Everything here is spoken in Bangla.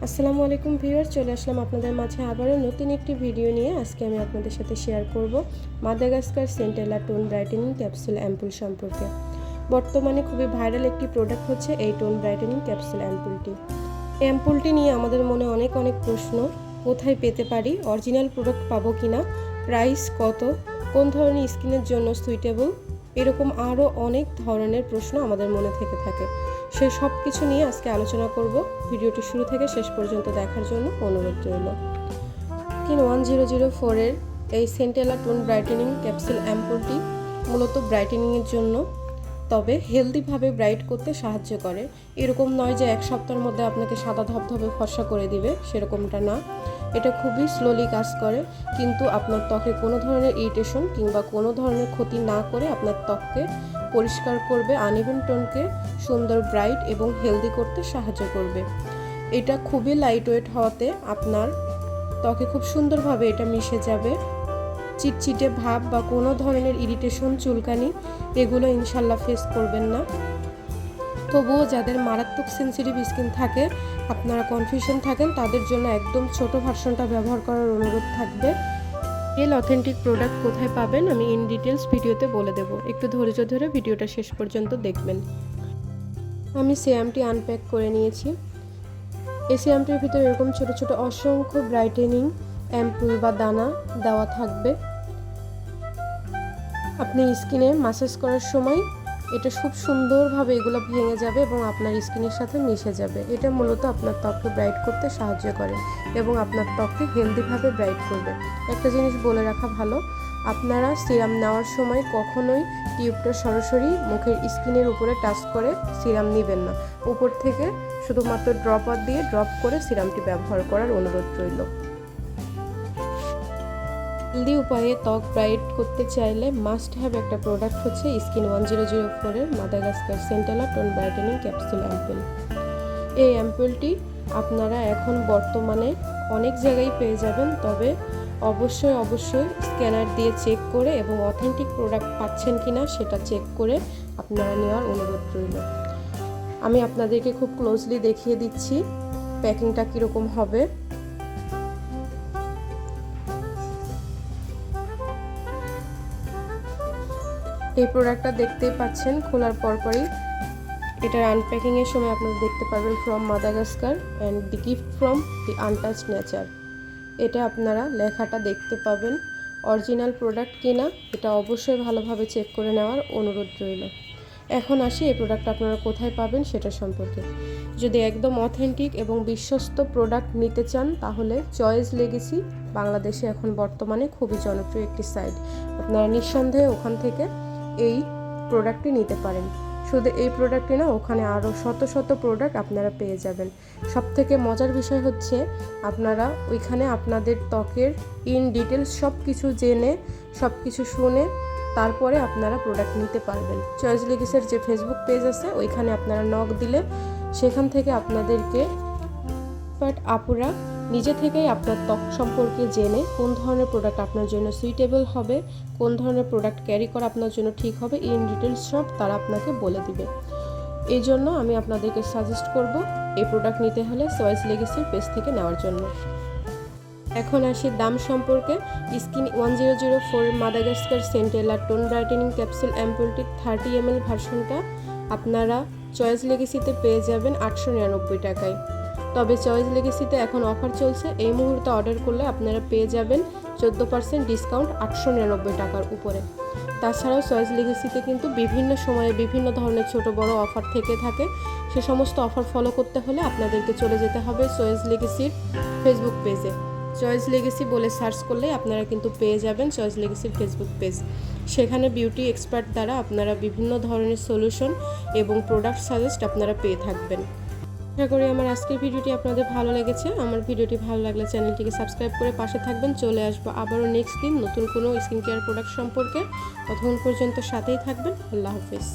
আসসালামু আলাইকুম ভিউয়ার, চলে আসলাম আপনাদের মাঝে আবারও নতুন একটি ভিডিও নিয়ে। আজকে আমি আপনাদের সাথে শেয়ার করব Madagascar centella tone brightening capsule ampoule সম্পর্কে। বর্তমানে খুবই ভাইরাল একটি প্রোডাক্ট হচ্ছে এই টোন ব্রাইটেনিং ক্যাপসুল অ্যাম্পুলটি। এই অ্যাম্পুলটি নিয়ে আমাদের মনে অনেক প্রশ্ন। কোথায় পেতে পারি, অরিজিনাল প্রোডাক্ট পাবো কিনা, প্রাইস কত, কোন ধরনের স্কিনের জন্য সুইটেবল, এরকম আরও অনেক ধরনের প্রশ্ন আমাদের মনে থেকে থাকে। সে সব কিছু নিয়ে আজকে আলোচনা করব। ভিডিওটি শুরু থেকে শেষ পর্যন্ত দেখার জন্য অনুরোধ রইল। স্কিন 1004 এর এই সেন্টেলা টোন ব্রাইটেনিং ক্যাপসুল অ্যাম্পুলটি মূলত ব্রাইটেনিংয়ের জন্য, তবে হেলদিভাবে ব্রাইট করতে সাহায্য করে। এরকম নয় যে এক সপ্তাহের মধ্যে আপনাকে সাদা ধবধবে ফর্সা করে দিবে, সেরকমটা না। এটা খুবই স্লোলি কাজ করে, কিন্তু আপনার ত্বকে কোনো ধরনের ইরিটেশন কিংবা কোনো ধরনের ক্ষতি না করে আপনার ত্বককে পরিষ্কার করবে, আনইভেন টোনকে সুন্দর ব্রাইট এবং হেলদি করতে সাহায্য করবে। এটা খুবই লাইট ওয়েট হওয়াতে আপনার ত্বকে খুব সুন্দরভাবে এটা মিশে যাবে। চিটচিটে ভাব বা কোনো ধরনের ইরিটেশন, চুলকানি এগুলো ইনশাল্লাহ ফেস করবেন না। তবুও যাদের মারাত্মক সেন্সিটিভ স্কিন থাকে, আপনারা কনফিউশন থাকেন, তাদের জন্য একদম ছোট ভার্সনটা ব্যবহার করার অনুরোধ থাকবে। রিয়েল অথেন্টিক প্রোডাক্ট কোথায় পাবেন আমি ইন ডিটেলস ভিডিওতে বলে দেব, একটু ধৈর্য ধরে ভিডিওটা শেষ পর্যন্ত দেখবেন। আমি সিরামটি আনপ্যাক করে নিয়েছি। এই সিরামটির ভিতরে এরকম ছোট ছোট অসংখ্য ব্রাইটেনিং অ্যাম্পুল বা দানা দেওয়া থাকবে। আপনি স্কিনে ম্যাসাজ করার সময় এটা খুব সুন্দরভাবে এগুলো ভেঙে যাবে এবং আপনার স্কিনের সাথে মিশে যাবে। এটা মূলত আপনার ত্বককে ব্রাইট করতে সাহায্য করে এবং আপনার ত্বককে হেলদিভাবে ব্রাইট করবে। একটা জিনিস বলে রাখা ভালো, আপনারা সিরাম নেওয়ার সময় কখনোই টিউবটা সরাসরি মুখের স্কিনের উপরে টাচ করে সিরাম নেবেন না। উপর থেকে শুধুমাত্র ড্রপার দিয়ে ড্রপ করে সিরামটি ব্যবহার করার অনুরোধ রইল। হেলদি উপায়ে ত্বক ব্রাইট করতে চাইলে মাস্ট হ্যাভ একটা প্রোডাক্ট হচ্ছে স্কিন 1004 এর Madagascar centella tone brightening capsule ampoule. এই অ্যাম্পুলটি আপনারা এখন বর্তমানে অনেক জায়গায় পেয়ে যাবেন, তবে অবশ্যই স্ক্যানার দিয়ে চেক করে এবং অথেন্টিক প্রোডাক্ট পাচ্ছেন কিনা সেটা চেক করে আপনারা নেওয়ার অনুরোধ রইল। আমি আপনাদেরকে খুব ক্লোজলি দেখিয়ে দিচ্ছি প্যাকিংটা কীরকম হবে। এই প্রোডাক্টটা দেখতেই পাচ্ছেন, খোলার পরপরই এটার আনপ্যাকিংয়ের সময় আপনারা দেখতে পারবেন from Madagascar and the gift from the untouched nature. এটা আপনারা লেখাটা দেখতে পাবেন। অরিজিনাল প্রোডাক্ট কিনা এটা অবশ্যই ভালোভাবে চেক করে নেওয়ার অনুরোধ রইল। এখন আসি এই প্রোডাক্ট আপনারা কোথায় পাবেন সেটা সম্পর্কে। যদি একদম অথেন্টিক এবং বিশ্বস্ত প্রোডাক্ট নিতে চান তাহলে চয়েস লেগেসি বাংলাদেশে এখন বর্তমানে খুবই জনপ্রিয় একটি সাইট। আপনারা নিঃসন্দেহে ওখান থেকে এই প্রোডাক্টটি নিতে পারেন। শুধু এই প্রোডাক্টই না, ওখানে আরও শত প্রোডাক্ট আপনারা পেয়ে যাবেন। সবথেকে মজার বিষয় হচ্ছে আপনারা ওইখানে আপনাদের ত্বকের ইন ডিটেলস সব কিছু জেনে, সব কিছু শুনে তারপরে আপনারা প্রোডাক্ট নিতে পারবেন। চয়েস লেগিসের যে ফেসবুক পেজ আছে ওইখানে আপনারা নক দিলে সেখান থেকে আপনাদেরকে আপুরা নিজে থেকেই আপনার ত্বক সম্পর্কে জেনে কোন ধরনের প্রোডাক্ট আপনার জন্য সুইটেবল হবে, কোন ধরনের প্রোডাক্ট ক্যারি করা আপনার জন্য ঠিক হবে, ইন ডিটেলস সব তারা আপনাকে বলে দিবে। এই জন্য আমি আপনাদেরকে সাজেস্ট করব এই প্রোডাক্ট নিতে হলে চয়েস লেগেসির পেজ থেকে নেওয়ার জন্য। এখন আসি দাম সম্পর্কে। Skin 1004 Madagascar centella tone brightening capsule অ্যাম্পুলটির 30 ml ভার্সনটা আপনারা চয়েস লেগেসিতে পেয়ে যাবেন 899 টাকায়। তবে চয়েস লেগেসিতে এখন অফার চলছে, এই মুহূর্তে অর্ডার করলে আপনারা পেয়ে যাবেন 14% ডিসকাউন্ট 899 টাকার উপরে। তাছাড়াও চয়েস লেগেসিতে কিন্তু বিভিন্ন সময়ে বিভিন্ন ধরনের ছোট বড় অফার থেকে থাকে। সে সমস্ত অফার ফলো করতে হলে আপনাদেরকে চলে যেতে হবে চয়েস লেগেসির ফেসবুক পেজে। চয়েস লেগেসি বলে সার্চ করলে আপনারা কিন্তু পেয়ে যাবেন চয়েস লেগেসির ফেসবুক পেজ। সেখানে বিউটি এক্সপার্ট দ্বারা আপনারা বিভিন্ন ধরনের সলিউশন এবং প্রোডাক্ট সাজেস্ট আপনারা পেয়ে থাকবেন। আশা করি আমার আজকের ভিডিওটি আপনাদের ভালো লেগেছে। আমার ভিডিওটি ভালো লাগলে চ্যানেলটিকে সাবস্ক্রাইব করে পাশে থাকবেন। চলে আসবো আবারও নেক্সট দিন নতুন কোনো স্কিন কেয়ার প্রোডাক্ট সম্পর্কে। ততক্ষণ পর্যন্ত সাথেই থাকবেন। আল্লাহ হাফেজ।